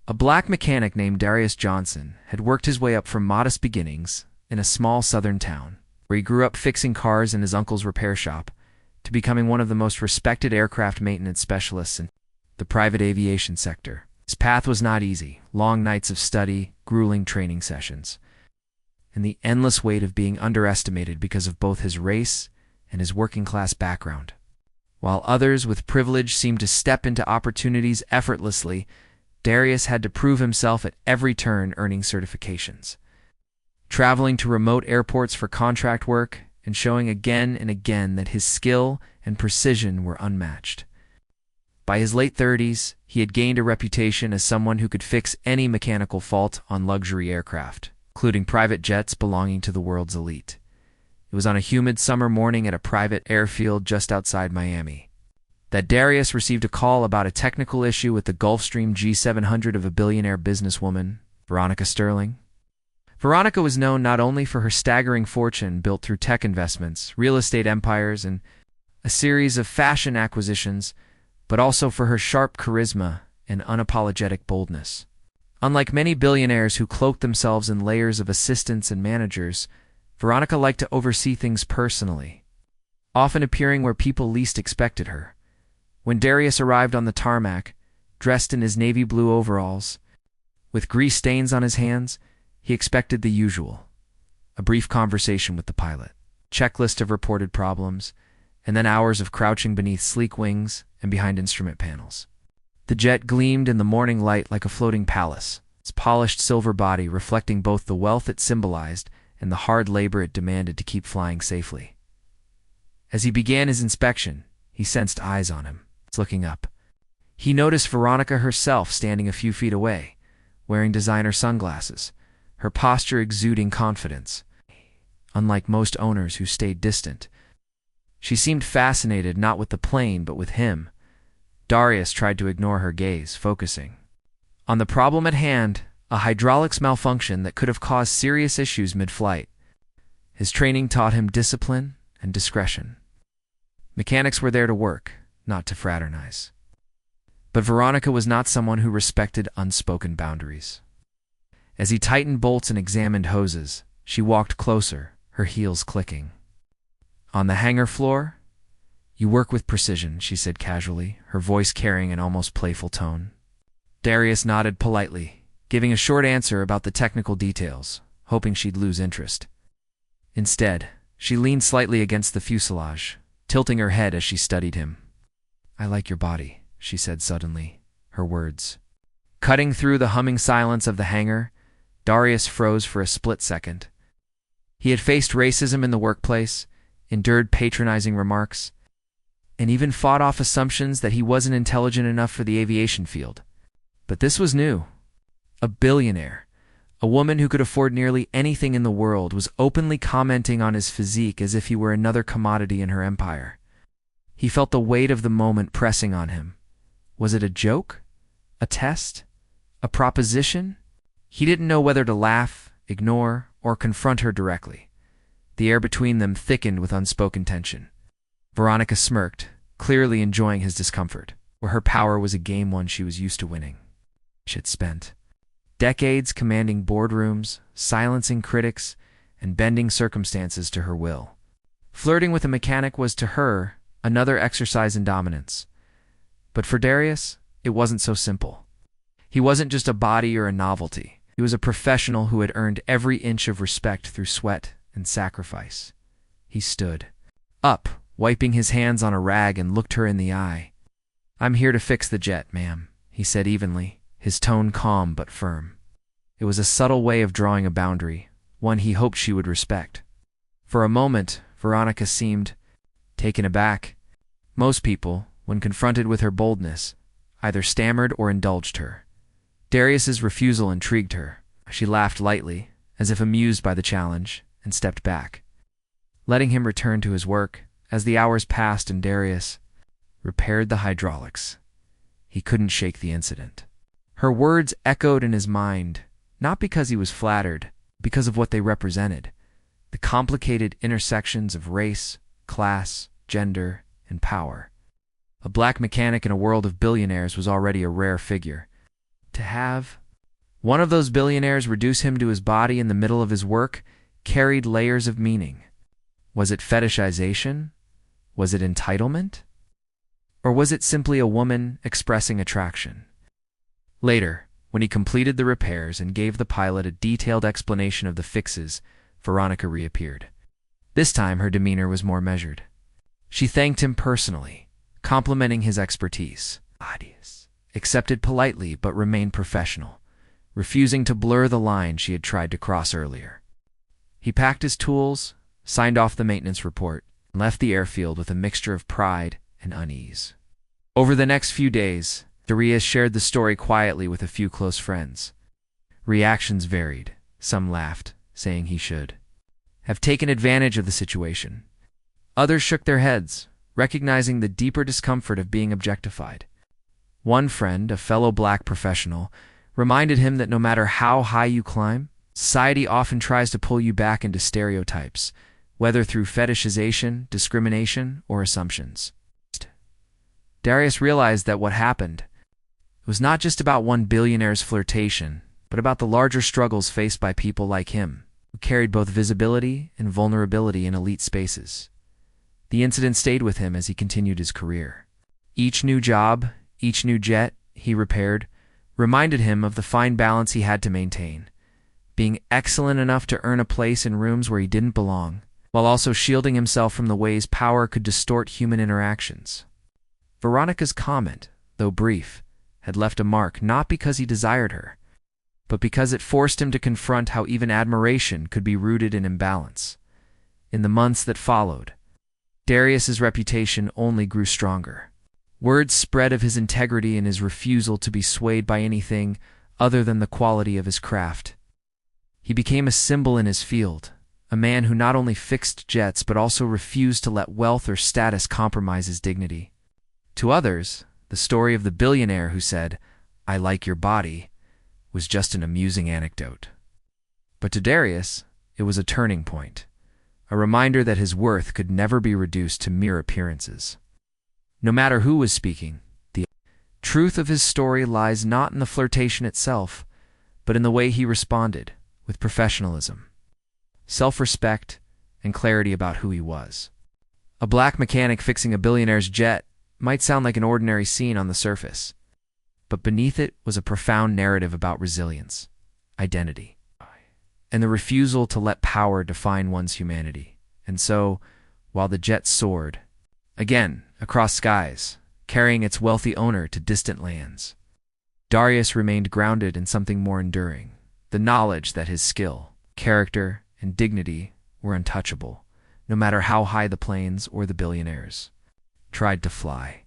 A black mechanic named Darius Johnson had worked his way up from modest beginnings in a small southern town, where he grew up fixing cars in his uncle's repair shop, to becoming one of the most respected aircraft maintenance specialists in the private aviation sector. His path was not easy: long nights of study, grueling training sessions, and the endless weight of being underestimated because of both his race and his working-class background. While others with privilege seemed to step into opportunities effortlessly, Darius had to prove himself at every turn, earning certifications, traveling to remote airports for contract work, and showing again and again that his skill and precision were unmatched. By his late 30s, he had gained a reputation as someone who could fix any mechanical fault on luxury aircraft, including private jets belonging to the world's elite. It was on a humid summer morning at a private airfield just outside Miami that Darius received a call about a technical issue with the Gulfstream G700 of a billionaire businesswoman, Veronica Sterling. Veronica was known not only for her staggering fortune built through tech investments, real estate empires, and a series of fashion acquisitions, but also for her sharp charisma and unapologetic boldness. Unlike many billionaires who cloak themselves in layers of assistants and managers, Veronica liked to oversee things personally, often appearing where people least expected her. When Darius arrived on the tarmac, dressed in his navy blue overalls, with grease stains on his hands, he expected the usual: a brief conversation with the pilot, checklist of reported problems, and then hours of crouching beneath sleek wings and behind instrument panels. The jet gleamed in the morning light like a floating palace, its polished silver body reflecting both the wealth it symbolized and the hard labor it demanded to keep flying safely. As he began his inspection, he sensed eyes on him, looking up. He noticed Veronica herself standing a few feet away, wearing designer sunglasses, her posture exuding confidence. Unlike most owners who stayed distant, she seemed fascinated not with the plane but with him. Darius tried to ignore her gaze, focusing on the problem at hand, a hydraulics malfunction that could have caused serious issues mid-flight. His training taught him discipline and discretion. Mechanics were there to work, not to fraternize. But Veronica was not someone who respected unspoken boundaries. As he tightened bolts and examined hoses, she walked closer, her heels clicking. "On the hangar floor? You work with precision," she said casually, her voice carrying an almost playful tone. Darius nodded politely, giving a short answer about the technical details, hoping she'd lose interest. Instead, she leaned slightly against the fuselage, tilting her head as she studied him. "I like your body," she said suddenly, her words cutting through the humming silence of the hangar. Darius froze for a split second. He had faced racism in the workplace, endured patronizing remarks, and even fought off assumptions that he wasn't intelligent enough for the aviation field. But this was new. A billionaire, a woman who could afford nearly anything in the world, was openly commenting on his physique as if he were another commodity in her empire. He felt the weight of the moment pressing on him. Was it a joke? A test? A proposition? He didn't know whether to laugh, ignore, or confront her directly. The air between them thickened with unspoken tension. Veronica smirked, clearly enjoying his discomfort, where her power was a game one she was used to winning. She had spent decades commanding boardrooms, silencing critics, and bending circumstances to her will. Flirting with a mechanic was, to her, another exercise in dominance. But for Darius, it wasn't so simple. He wasn't just a body or a novelty. He was a professional who had earned every inch of respect through sweat and sacrifice. He stood up, wiping his hands on a rag, and looked her in the eye. "I'm here to fix the jet, ma'am," he said evenly, his tone calm but firm. It was a subtle way of drawing a boundary, one he hoped she would respect. For a moment, Veronica seemed taken aback. Most people, when confronted with her boldness, either stammered or indulged her. Darius's refusal intrigued her. She laughed lightly, as if amused by the challenge, and stepped back, letting him return to his work. As the hours passed and Darius repaired the hydraulics, he couldn't shake the incident. Her words echoed in his mind, not because he was flattered, because of what they represented: the complicated intersections of race, class, gender, and power. A black mechanic in a world of billionaires was already a rare figure, to have one of those billionaires reduce him to his body in the middle of his work carried layers of meaning. Was it fetishization? Was it entitlement? Or was it simply a woman expressing attraction? Later, when he completed the repairs and gave the pilot a detailed explanation of the fixes, Veronica reappeared. This time her demeanor was more measured. She thanked him personally, complimenting his expertise. Accepted politely but remained professional, refusing to blur the line she had tried to cross earlier. He packed his tools, signed off the maintenance report, and left the airfield with a mixture of pride and unease. Over the next few days, Darius shared the story quietly with a few close friends. Reactions varied. Some laughed, saying he should have taken advantage of the situation. Others shook their heads, recognizing the deeper discomfort of being objectified. One friend, a fellow black professional, reminded him that no matter how high you climb, society often tries to pull you back into stereotypes, whether through fetishization, discrimination, or assumptions. Darius realized that what happened was not just about one billionaire's flirtation, but about the larger struggles faced by people like him, who carried both visibility and vulnerability in elite spaces. The incident stayed with him as he continued his career. Each new job, each new jet he repaired, reminded him of the fine balance he had to maintain, being excellent enough to earn a place in rooms where he didn't belong, while also shielding himself from the ways power could distort human interactions. Veronica's comment, though brief, had left a mark not because he desired her, but because it forced him to confront how even admiration could be rooted in imbalance. In the months that followed, Darius's reputation only grew stronger. Word spread of his integrity and his refusal to be swayed by anything other than the quality of his craft. He became a symbol in his field, a man who not only fixed jets but also refused to let wealth or status compromise his dignity. To others, the story of the billionaire who said, "I like your body," was just an amusing anecdote. But to Darius, it was a turning point, a reminder that his worth could never be reduced to mere appearances. No matter who was speaking, the truth of his story lies not in the flirtation itself, but in the way he responded, with professionalism, self-respect, and clarity about who he was. A black mechanic fixing a billionaire's jet might sound like an ordinary scene on the surface, but beneath it was a profound narrative about resilience, identity, and the refusal to let power define one's humanity. And so, while the jet soared, again, across skies, carrying its wealthy owner to distant lands, Darius remained grounded in something more enduring, the knowledge that his skill, character, and dignity were untouchable, no matter how high the planes or the billionaires tried to fly.